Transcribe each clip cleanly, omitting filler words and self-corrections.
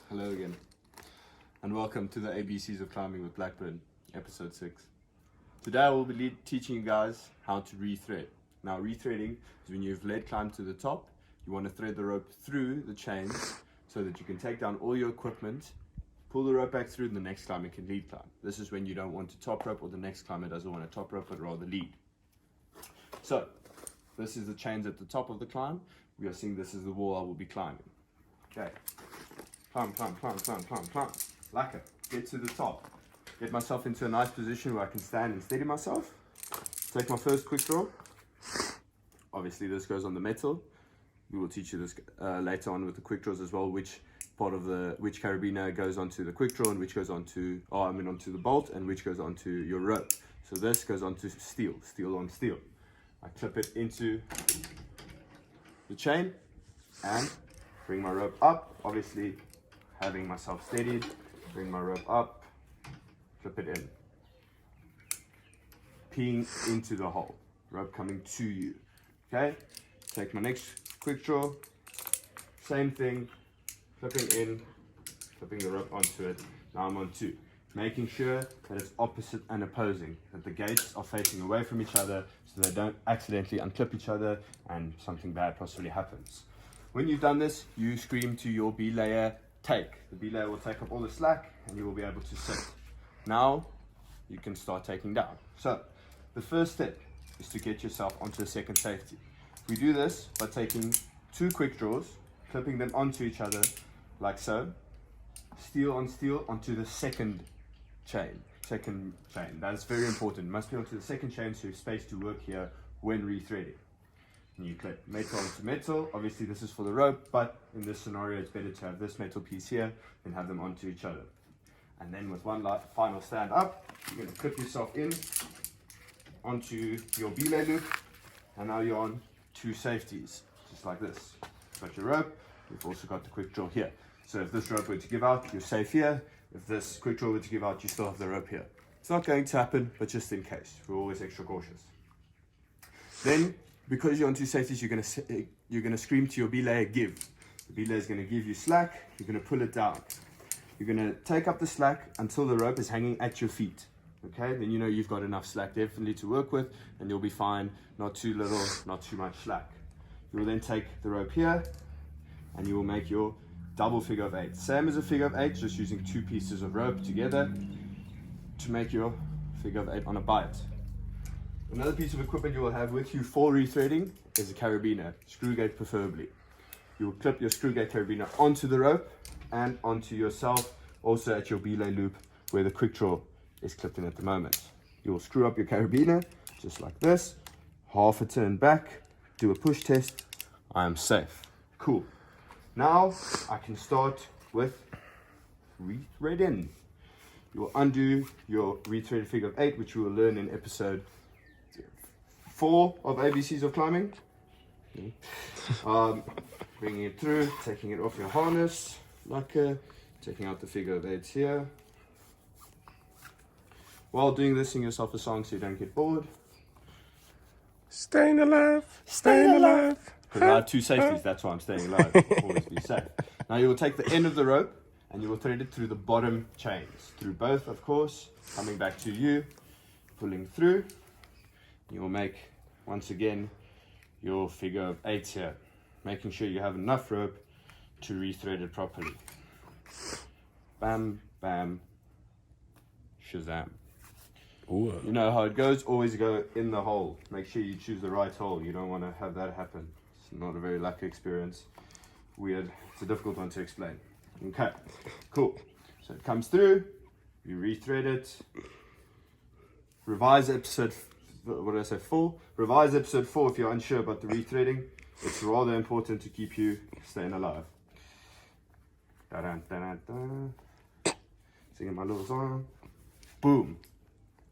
Hello again, and welcome to the ABCs of Climbing with Blackburn, episode 6. Today I will be teaching you guys how to rethread. Now, rethreading is when you've lead climbed to the top, you want to thread the rope through the chains so that you can take down all your equipment, pull the rope back through, and the next climber can lead climb. This is when you don't want to top rope, or the next climber doesn't want to top rope but rather lead. So, this is the chains at the top of the climb. We are seeing this is the wall I will be climbing. Okay. Climb. Like it. Get to the top. Get myself into a nice position where I can stand and steady myself. Take my first quick draw. Obviously this goes on the metal. We will teach you this later on with the quick draws as well, which carabiner goes onto the quick draw and which goes onto the bolt and which goes onto your rope. So this goes onto steel on steel. I clip it into the chain and bring my rope up, obviously having myself steadied, bring my rope up, clip it in, peeing into the hole, rope coming to you. Okay, take my next quick draw, same thing, clipping in, clipping the rope onto it. Now I'm on 2, making sure that it's opposite and opposing, that the gates are facing away from each other so they don't accidentally unclip each other and something bad possibly happens. When you've done this, you scream to your belayer, take. The belayer will take up all the slack and you will be able to sit. Now you can start taking down. So the first step is to get yourself onto a second safety. We do this by taking 2 quick draws, clipping them onto each other like so, steel on steel onto the second chain. That is very important. It must be onto the second chain so you have space to work here when rethreading. And you clip metal onto metal. Obviously this is for the rope, but in this scenario it's better to have this metal piece here than have them onto each other. And then with one final stand up, you're going to clip yourself in onto your belay loop, and now you're on 2 safeties, just like this. You've got your rope, you've also got the quick draw here. So if this rope were to give out, you're safe here. If this quick draw were to give out, you still have the rope here. It's not going to happen, but just in case, we're always extra cautious. Then, because you're on 2 safeties, you're going to scream to your belayer, give. The belayer is going to give you slack, you're going to pull it down. You're going to take up the slack until the rope is hanging at your feet. Okay, then you know you've got enough slack definitely to work with, and you'll be fine, not too little, not too much slack. You will then take the rope here, and you will make your double figure of 8. Same as a figure of 8, just using 2 pieces of rope together to make your figure of 8 on a bite. Another piece of equipment you will have with you for rethreading is a carabiner, screw gate preferably. You will clip your screw gate carabiner onto the rope and onto yourself, also at your belay loop where the quick draw is clipped in at the moment. You will screw up your carabiner just like this, half a turn back, do a push test. I am safe. Cool. Now I can start with rethreading. You will undo your rethreaded figure of 8, which we will learn in episode 4 of ABCs of Climbing. Bringing it through, taking it off your harness, taking out the figure of 8 here. While doing this, sing yourself a song so you don't get bored. Staying alive. Because I have 2 safeties, that's why I'm staying alive. Always be safe. Now you will take the end of the rope and you will thread it through the bottom chains. Through both, of course, coming back to you, pulling through. You will make, once again, your figure of 8 here. Making sure you have enough rope to rethread it properly. Bam, bam, shazam. Ooh. You know how it goes, always go in the hole. Make sure you choose the right hole. You don't want to have that happen. It's not a very lucky experience. Weird. It's a difficult one to explain. Okay, cool. So it comes through, you rethread it. Revise episode, 4? Revise episode 4 if you're unsure about the rethreading. It's rather important to keep you staying alive. Da-da-da-da-da. Singing my little song. Boom.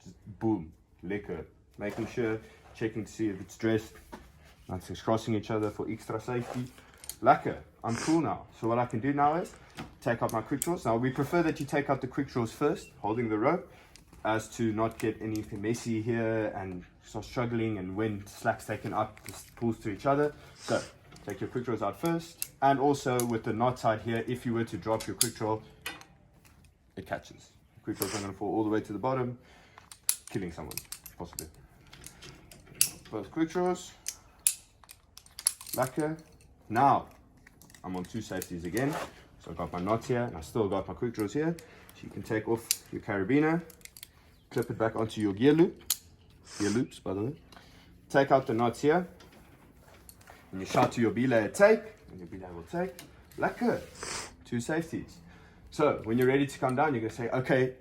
Just boom. Lekker. Making sure, checking to see if it's dressed. Nothing's crossing each other for extra safety. Lekker. I'm cool now. So what I can do now is take out my quick draws. Now we prefer that you take out the quick draws first, holding the rope, as to not get anything messy here and start struggling, and when slack's taken up, just pulls to each other. So take your quick draws out first. And also with the knot side here, if you were to drop your quick draw, it catches. Quick draws are going to fall all the way to the bottom, killing someone, possibly. Both quick draws. Lacquer. Now, I'm on 2 safeties again. So I've got my knot here, and I still got my quick draws here. So you can take off your carabiner, clip it back onto your gear loops, by the way. Take out the knots here, and you shout to your belay take, and your belay will take. Lacquer. 2 safeties. So when you're ready to come down, you're going to say, okay,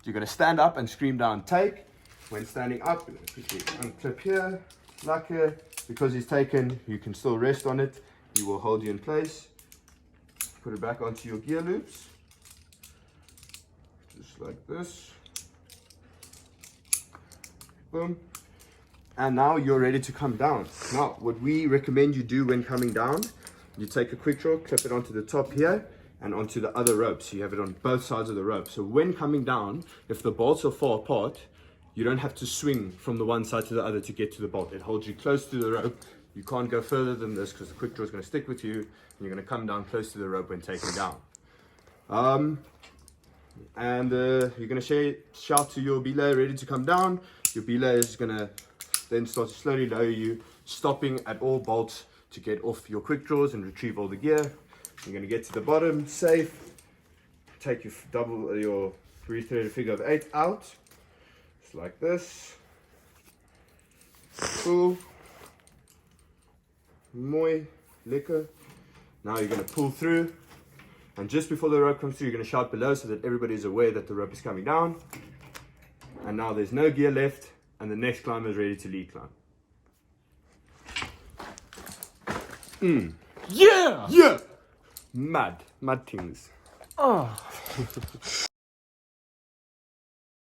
you're going to stand up and scream down take. When standing up, you're going to quickly unclip here, lacquer. Because he's taken, you can still rest on it. He will hold you in place. Put it back onto your gear loops. Just like this. Boom. And now you're ready to come down. Now, what we recommend you do when coming down, you take a quick draw, clip it onto the top here, and onto the other rope. So you have it on both sides of the rope. So when coming down, if the bolts are far apart, you don't have to swing from the one side to the other to get to the bolt. It holds you close to the rope. You can't go further than this because the quick draw is going to stick with you, and you're going to come down close to the rope when taking down. You're going to shout to your belay ready to come down. Your belay is going to then start to slowly lower you, stopping at all bolts to get off your quick draws and retrieve all the gear. You're going to get to the bottom, safe. Take your 3-threaded figure of 8 out. Just like this. Cool. Mooi. Lekker. Now you're going to pull through. And just before the rope comes through, you're going to shout below so that everybody is aware that the rope is coming down. And now there's no gear left, and the next climber is ready to lead climb. Yeah! Yeah! Mad things. Oh.